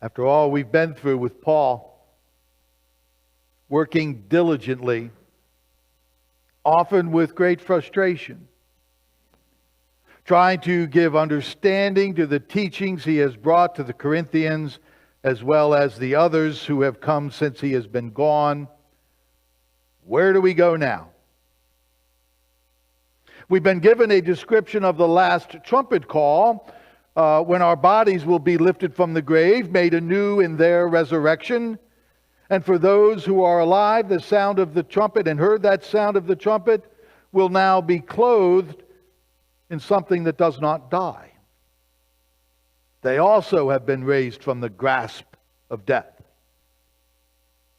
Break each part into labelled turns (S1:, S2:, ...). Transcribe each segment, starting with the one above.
S1: After all we've been through with Paul, working diligently, often with great frustration, trying to give understanding to the teachings he has brought to the Corinthians, as well as the others who have come since he has been gone. Where do we go now? We've been given a description of the last trumpet call, when our bodies will be lifted from the grave, made anew in their resurrection. And for those who are alive, the sound of the trumpet, and heard that sound of the trumpet, will now be clothed in something that does not die. They also have been raised from the grasp of death.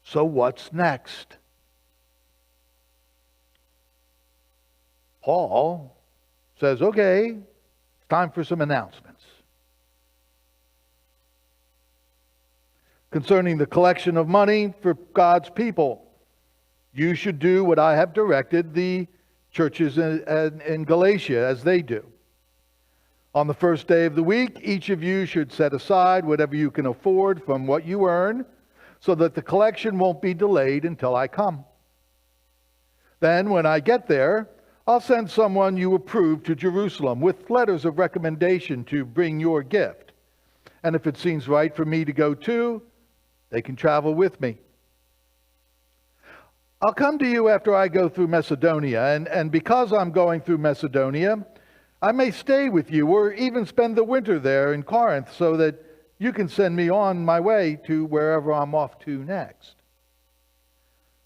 S1: So what's next? Paul says, okay, it's time for some announcements. Concerning the collection of money for God's people, you should do what I have directed the churches in Galatia as they do. On the first day of the week, each of you should set aside whatever you can afford from what you earn, so that the collection won't be delayed until I come. Then, when I get there, I'll send someone you approve to Jerusalem with letters of recommendation to bring your gift. And if it seems right for me to go too, they can travel with me. I'll come to you after I go through Macedonia, and because I'm going through Macedonia, I may stay with you or even spend the winter there in Corinth, so that you can send me on my way to wherever I'm off to next.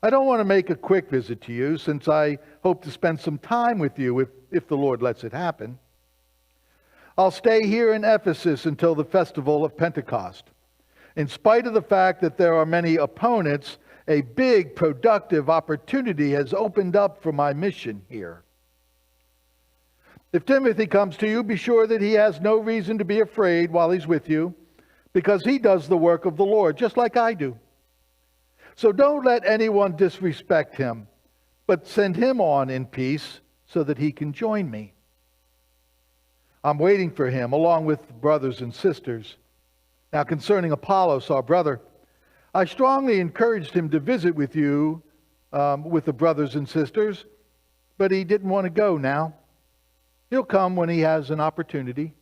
S1: I don't want to make a quick visit to you, since I hope to spend some time with you if the Lord lets it happen. I'll stay here in Ephesus until the festival of Pentecost. In spite of the fact that there are many opponents, a big, productive opportunity has opened up for my mission here. If Timothy comes to you, be sure that he has no reason to be afraid while he's with you, because he does the work of the Lord, just like I do. So don't let anyone disrespect him, but send him on in peace so that he can join me. I'm waiting for him, along with brothers and sisters. Now, concerning Apollos, our brother, I strongly encouraged him to visit with you, with the brothers and sisters, but he didn't want to go now. He'll come when he has an opportunity.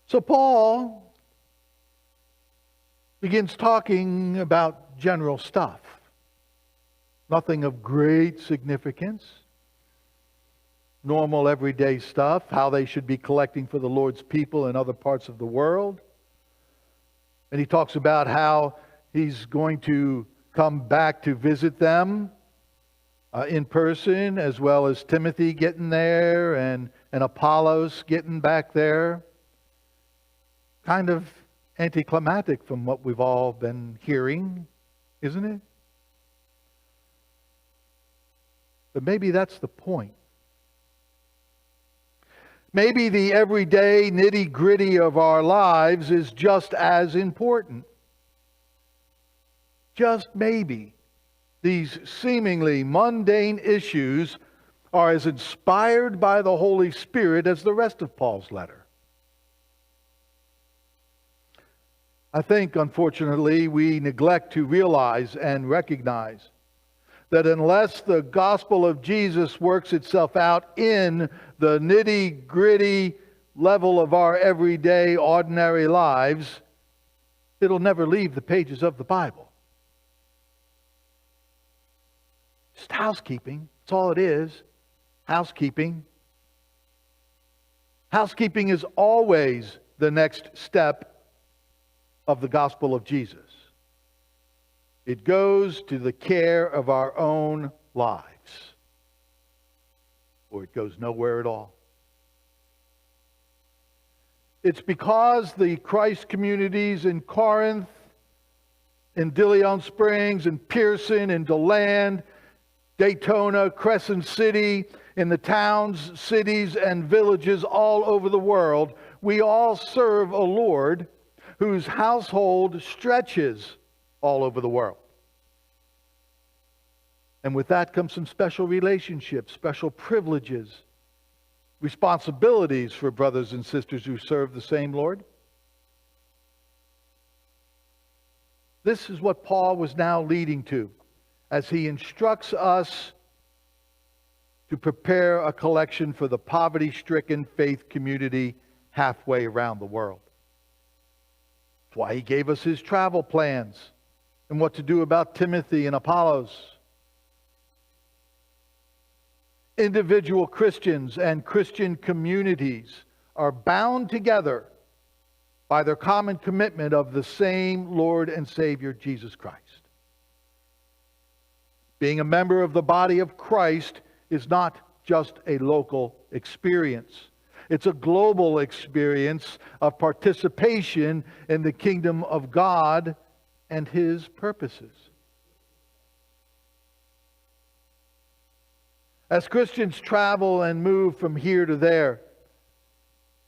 S1: So Paul begins talking about general stuff. Nothing of great significance. Normal everyday stuff. How they should be collecting for the Lord's people in other parts of the world. And he talks about how he's going to come back to visit them in person, as well as Timothy getting there and Apollos getting back there. Kind of anticlimactic from what we've all been hearing, isn't it? But maybe that's the point. Maybe the everyday nitty-gritty of our lives is just as important. Just maybe these seemingly mundane issues are as inspired by the Holy Spirit as the rest of Paul's letter. I think, unfortunately, we neglect to realize and recognize that unless the gospel of Jesus works itself out in the nitty-gritty level of our everyday, ordinary lives, it'll never leave the pages of the Bible. Just housekeeping. That's all it is. Housekeeping. Housekeeping is always the next step of the gospel of Jesus. It goes to the care of our own lives, or it goes nowhere at all. It's because the Christ communities in Corinth, in DeLeon Springs, in Pearson, in DeLand, Daytona, Crescent City, in the towns, cities, and villages all over the world, we all serve a Lord whose household stretches all over the world. And with that comes some special relationships, special privileges, responsibilities for brothers and sisters who serve the same Lord. This is what Paul was now leading to as he instructs us to prepare a collection for the poverty-stricken faith community halfway around the world. That's why he gave us his travel plans and what to do about Timothy and Apollos. Individual Christians and Christian communities are bound together by their common commitment of the same Lord and Savior, Jesus Christ. Being a member of the body of Christ is not just a local experience. It's a global experience of participation in the kingdom of God and His purposes. As Christians travel and move from here to there,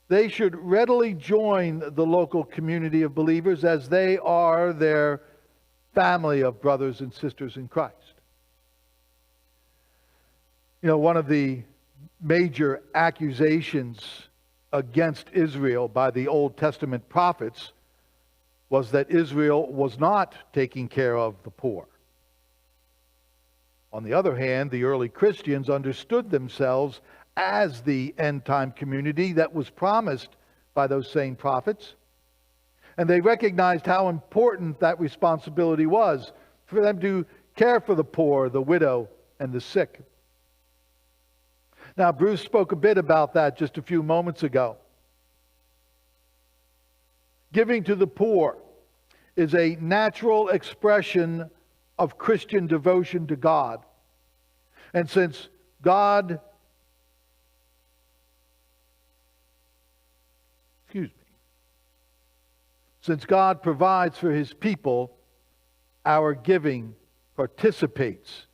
S1: they should readily join the local community of believers as they are their family of brothers and sisters in Christ. You know, one of the major accusations against Israel by the Old Testament prophets was that Israel was not taking care of the poor. On the other hand, the early Christians understood themselves as the end-time community that was promised by those same prophets. And they recognized how important that responsibility was for them to care for the poor, the widow, and the sick. Now, Bruce spoke a bit about that just a few moments ago. Giving to the poor is a natural expression of Christian devotion to God. And since God provides for His people, our giving participates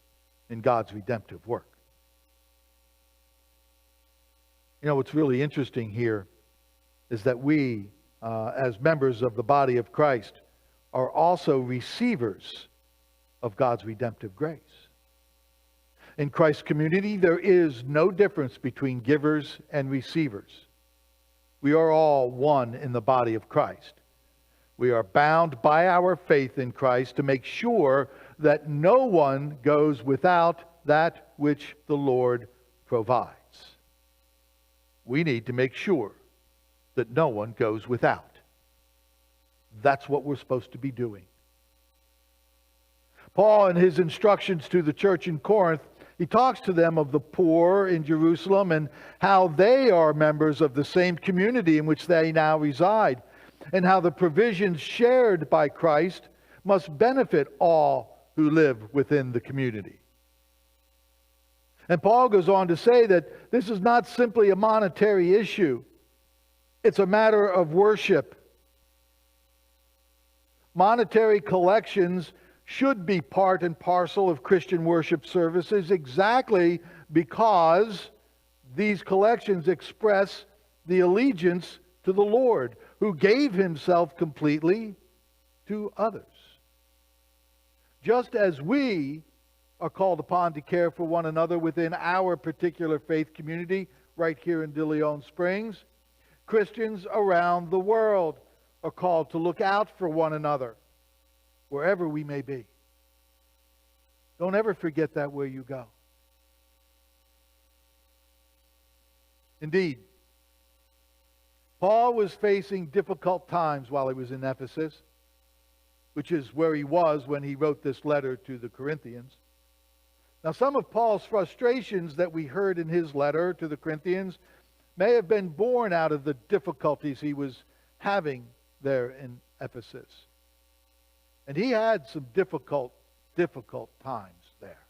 S1: in God's redemptive work. You know, what's really interesting here is that we, as members of the body of Christ, are also receivers of God's redemptive grace. In Christ's community, there is no difference between givers and receivers. We are all one in the body of Christ. We are bound by our faith in Christ to make sure that no one goes without that which the Lord provides. We need to make sure that no one goes without. That's what we're supposed to be doing. Paul, in his instructions to the church in Corinth, he talks to them of the poor in Jerusalem and how they are members of the same community in which they now reside, and how the provisions shared by Christ must benefit all who live within the community. And Paul goes on to say that this is not simply a monetary issue. It's a matter of worship. Monetary collections should be part and parcel of Christian worship services exactly because these collections express the allegiance to the Lord, who gave Himself completely to others. Just as we are called upon to care for one another within our particular faith community right here in De Leon Springs, Christians around the world are called to look out for one another wherever we may be. Don't ever forget that where you go. Indeed, Paul was facing difficult times while he was in Ephesus, which is where he was when he wrote this letter to the Corinthians. Now, some of Paul's frustrations that we heard in his letter to the Corinthians may have been born out of the difficulties he was having there in Ephesus. And he had some difficult times there.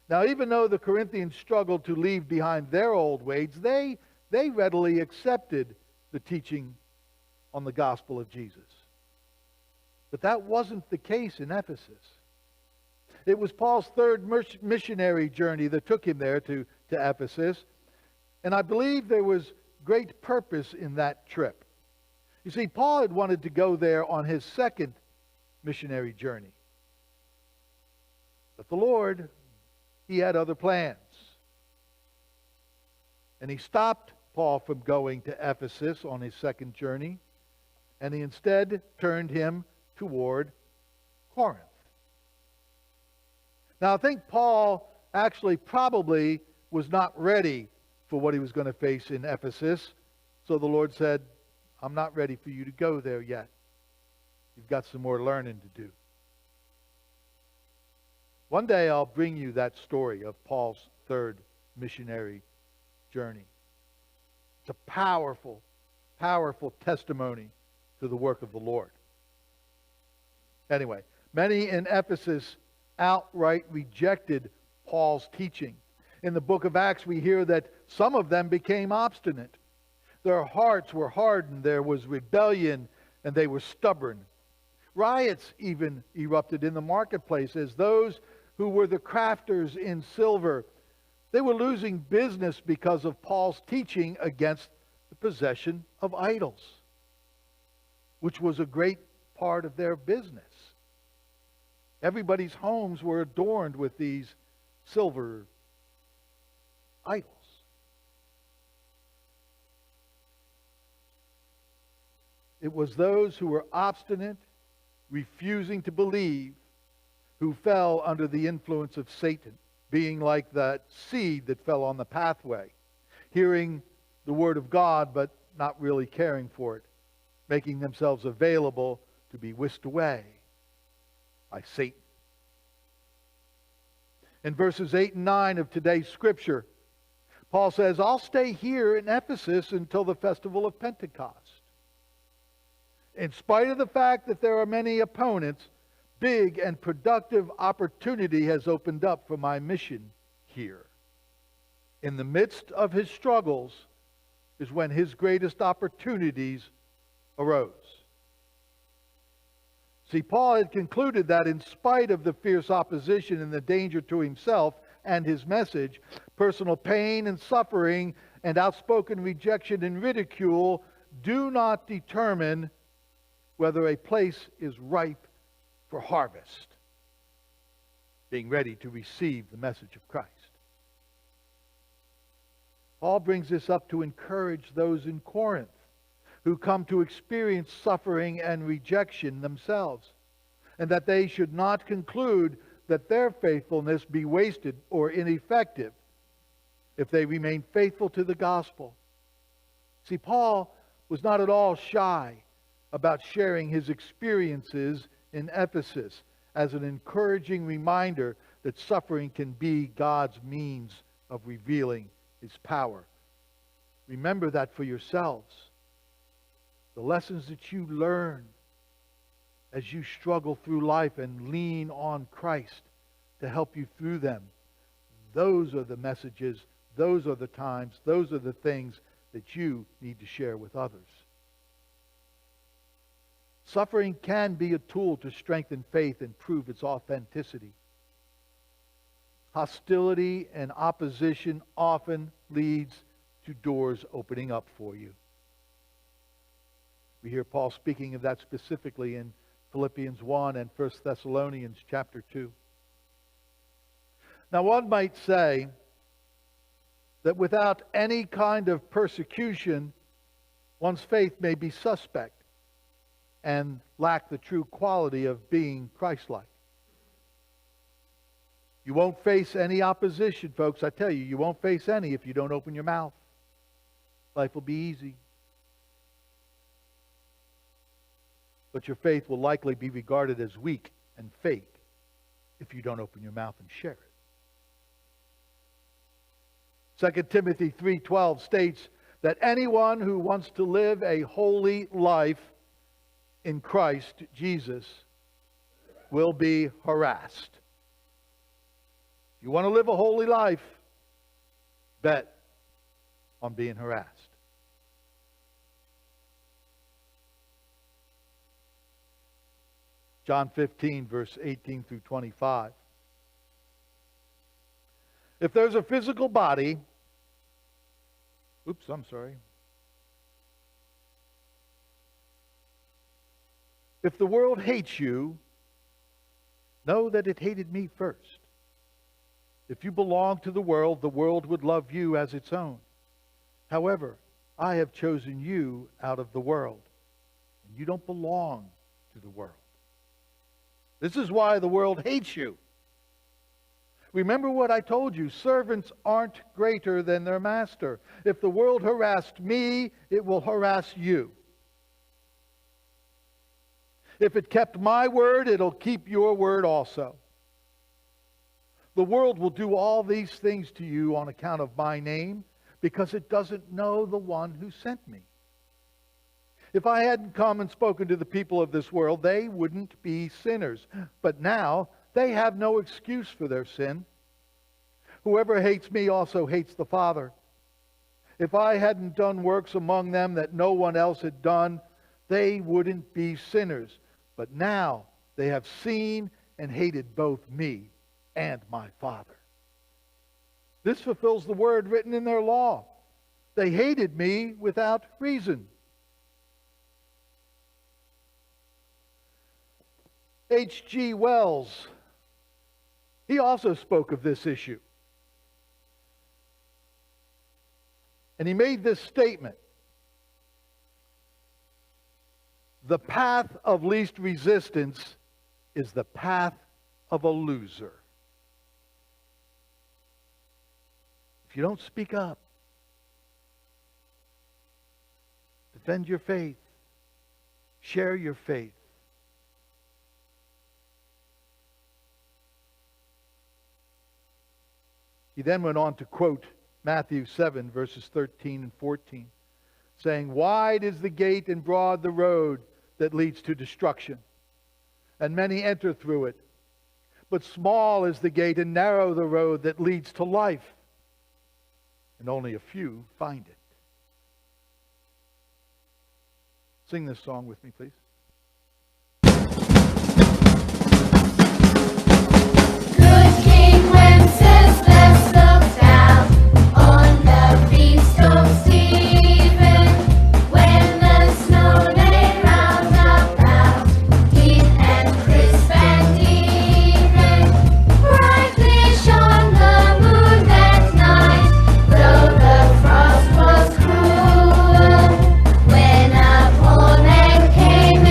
S1: Now, even though the Corinthians struggled to leave behind their old ways, they readily accepted the teaching on the gospel of Jesus. But that wasn't the case in Ephesus. It was Paul's third missionary journey that took him there to Ephesus. And I believe there was great purpose in that trip. You see, Paul had wanted to go there on his second missionary journey. But the Lord, He had other plans. And he stopped Paul from going to Ephesus on his second journey, and he instead turned him toward Corinth. Now, I think Paul actually probably was not ready for what he was going to face in Ephesus. So the Lord said, I'm not ready for you to go there yet. You've got some more learning to do. One day I'll bring you that story of Paul's third missionary journey. It's a powerful, powerful testimony to the work of the Lord. Anyway, many in Ephesus outright rejected Paul's teaching. In the book of Acts, we hear that some of them became obstinate. Their hearts were hardened. There was rebellion, and they were stubborn. Riots even erupted in the marketplace as those who were the crafters in silver, they were losing business because of Paul's teaching against the possession of idols, which was a great part of their business. Everybody's homes were adorned with these silver idols. It was those who were obstinate, refusing to believe, who fell under the influence of Satan, being like that seed that fell on the pathway, hearing the word of God but not really caring for it, making themselves available to be whisked away by Satan. In verses 8 and 9 of today's scripture, Paul says, I'll stay here in Ephesus until the festival of Pentecost. In spite of the fact that there are many opponents, big and productive opportunity has opened up for my mission here. In the midst of his struggles is when his greatest opportunities arose. See, Paul had concluded that in spite of the fierce opposition and the danger to himself and his message, personal pain and suffering and outspoken rejection and ridicule do not determine whether a place is ripe for harvest, being ready to receive the message of Christ. Paul brings this up to encourage those in Corinth who come to experience suffering and rejection themselves, and that they should not conclude that their faithfulness be wasted or ineffective if they remain faithful to the gospel. See, Paul was not at all shy about sharing his experiences in Ephesus as an encouraging reminder that suffering can be God's means of revealing his power. Remember that for yourselves. The lessons that you learn as you struggle through life and lean on Christ to help you through them, those are the messages, those are the times, those are the things that you need to share with others. Suffering can be a tool to strengthen faith and prove its authenticity. Hostility and opposition often leads to doors opening up for you. We hear Paul speaking of that specifically in Philippians 1 and 1 Thessalonians chapter 2. Now, one might say that without any kind of persecution, one's faith may be suspect and lack the true quality of being Christ-like. You won't face any opposition, folks. I tell you, you won't face any if you don't open your mouth. Life will be easy. But your faith will likely be regarded as weak and fake if you don't open your mouth and share it. 2 Timothy 3:12 states that anyone who wants to live a holy life in Christ Jesus will be harassed. If you want to live a holy life, bet on being harassed. John 15, verse 18 through 25. If there's a physical body, if the world hates you, know that it hated me first. If you belong to the world would love you as its own. However, I have chosen you out of the world, and you don't belong to the world. This is why the world hates you. Remember what I told you. Servants aren't greater than their master. If the world harassed me, it will harass you. If it kept my word, it'll keep your word also. The world will do all these things to you on account of my name, because it doesn't know the one who sent me. If I hadn't come and spoken to the people of this world, they wouldn't be sinners. But now they have no excuse for their sin. Whoever hates me also hates the Father. If I hadn't done works among them that no one else had done, they wouldn't be sinners. But now they have seen and hated both me and my Father. This fulfills the word written in their law. They hated me without reason. H.G. Wells, he also spoke of this issue. And he made this statement: the path of least resistance is the path of a loser. If you don't speak up, defend your faith, share your faith, he then went on to quote Matthew 7, verses 13 and 14, saying, "Wide is the gate and broad the road that leads to destruction, and many enter through it. But small is the gate and narrow the road that leads to life, and only a few find it." Sing this song with me, please.
S2: Good King Wenceslas looked down on the feast of Stephen, when the snow lay round about, deep and crisp and even. Brightly shone the moon that night, though the frost was cruel. When a poor man came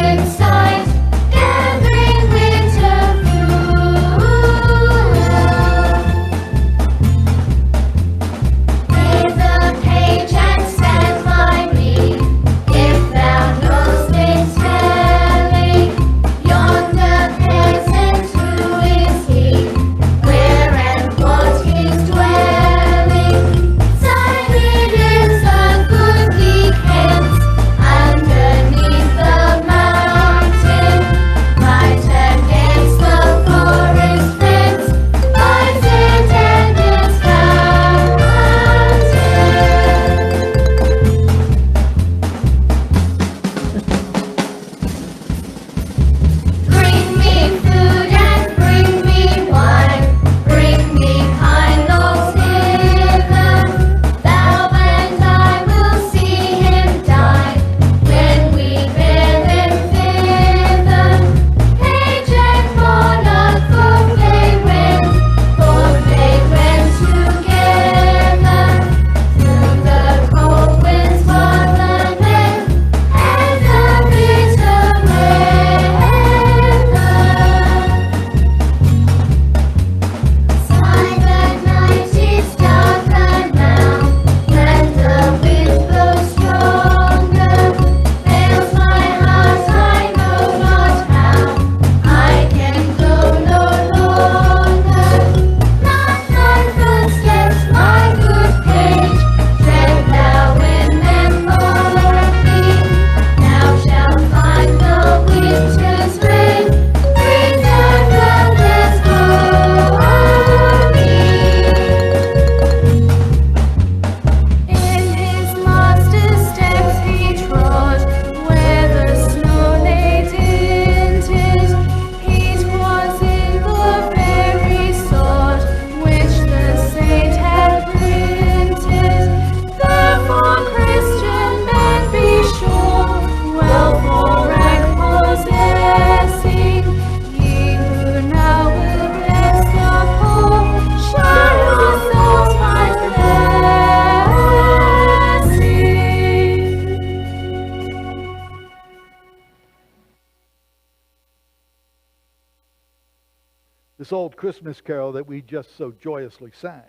S1: this old Christmas carol that we just so joyously sang.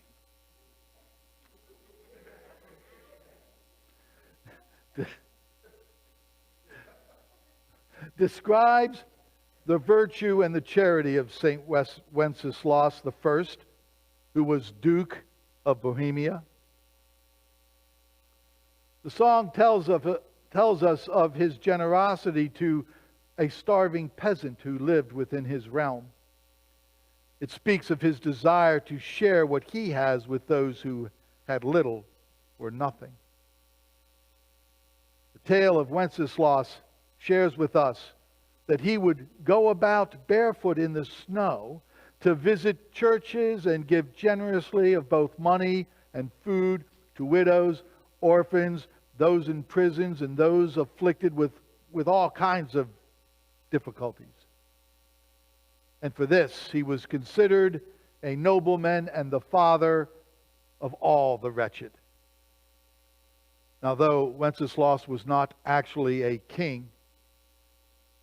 S1: Describes the virtue and the charity of St. Wenceslas I, who was Duke of Bohemia. The song tells us of his generosity to a starving peasant who lived within his realm. It speaks of his desire to share what he has with those who had little or nothing. The tale of Wenceslas shares with us that he would go about barefoot in the snow to visit churches and give generously of both money and food to widows, orphans, those in prisons, and those afflicted with all kinds of difficulties. And for this, he was considered a nobleman and the father of all the wretched. Now, though Wenceslas was not actually a king,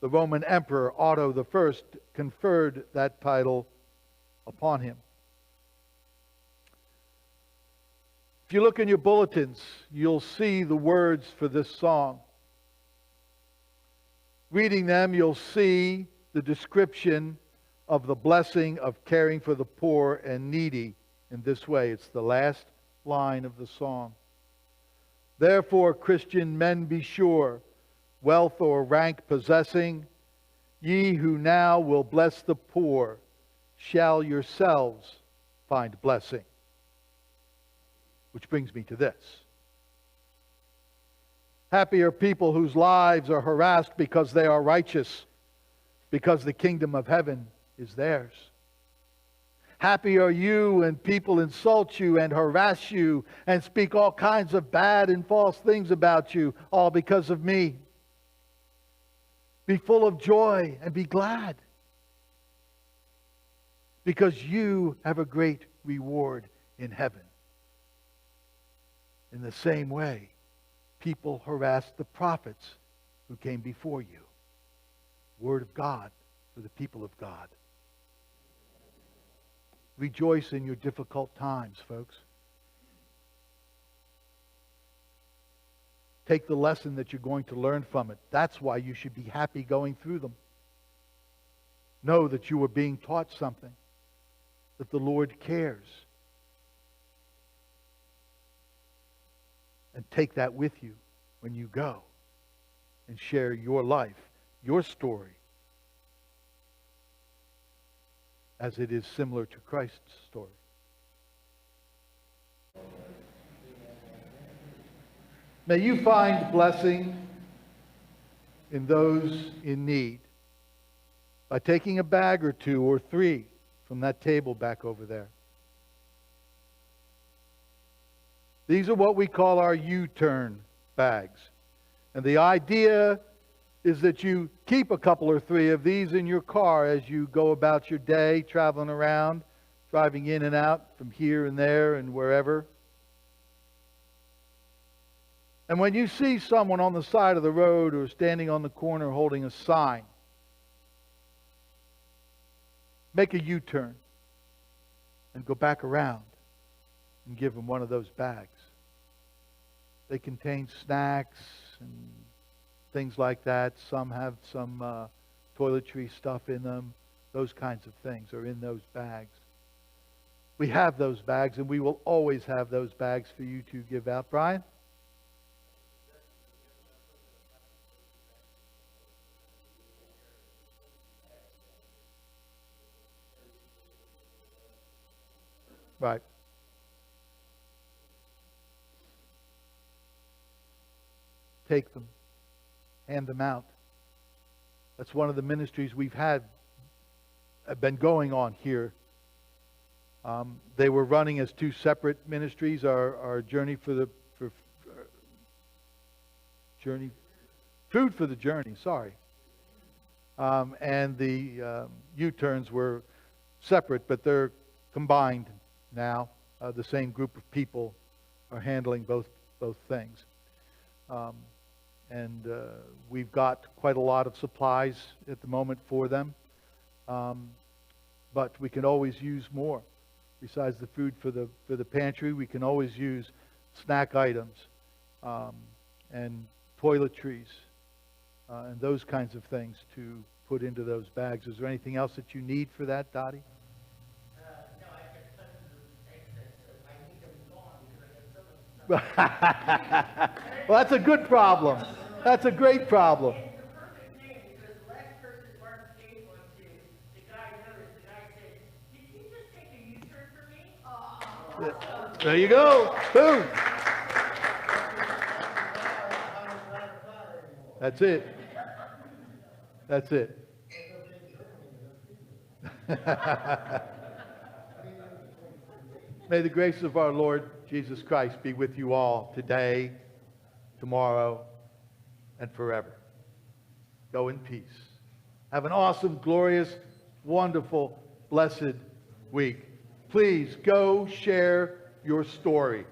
S1: the Roman Emperor Otto I conferred that title upon him. If you look in your bulletins, you'll see the words for this song. Reading them, you'll see the description of the blessing of caring for the poor and needy in this way. It's the last line of the song. Therefore, Christian men, be sure, wealth or rank possessing, ye who now will bless the poor, shall yourselves find blessing. Which brings me to this. Happy are people whose lives are harassed because they are righteous, because the kingdom of heaven is theirs. Happy are you when people insult you and harass you and speak all kinds of bad and false things about you, all because of me. Be full of joy and be glad, because you have a great reward in heaven. In the same way, people harassed the prophets who came before you. Word of God for the people of God. Rejoice in your difficult times, folks. Take the lesson that you're going to learn from it. That's why you should be happy going through them. Know that you are being taught something, that the Lord cares. And take that with you when you go and share your life, your story, as it is similar to Christ's story. May you find blessing in those in need by taking a bag or two or three from that table back over there. These are what we call our U-turn bags. And the idea is that you keep a couple or three of these in your car as you go about your day, traveling around, driving in and out from here and there and wherever. And when you see someone on the side of the road or standing on the corner holding a sign, make a U-turn and go back around and give them one of those bags. They contain snacks and things like that. Some have some toiletry stuff in them. Those kinds of things are in those bags. We have those bags, and we will always have those bags for you to give out. Brian? Right. Take them. Hand them out. That's one of the ministries we've been going on here. They were running as two separate ministries. Our journey Food for the Journey, sorry. And the U-turns were separate, but they're combined now. The same group of people are handling both things. And we've got quite a lot of supplies at the moment for them. but we can always use more. Besides the food for the pantry, we can always use snack items and toiletries and those kinds of things to put into those bags. Is there anything else that you need for that, Dottie?
S3: No, I just touched the things that I need them gone because I got so much.
S1: Well, that's a good problem. That's a great problem.
S3: It's the perfect thing because the last person Mark gave one to, the guy noticed, the guy said, "Did you just take a U-turn for me?" Oh.
S1: There you go. Boom. That's it. That's it. May the grace of our Lord Jesus Christ be with you all today, tomorrow, and forever. Go in peace. Have an awesome, glorious, wonderful, blessed week. Please go share your story.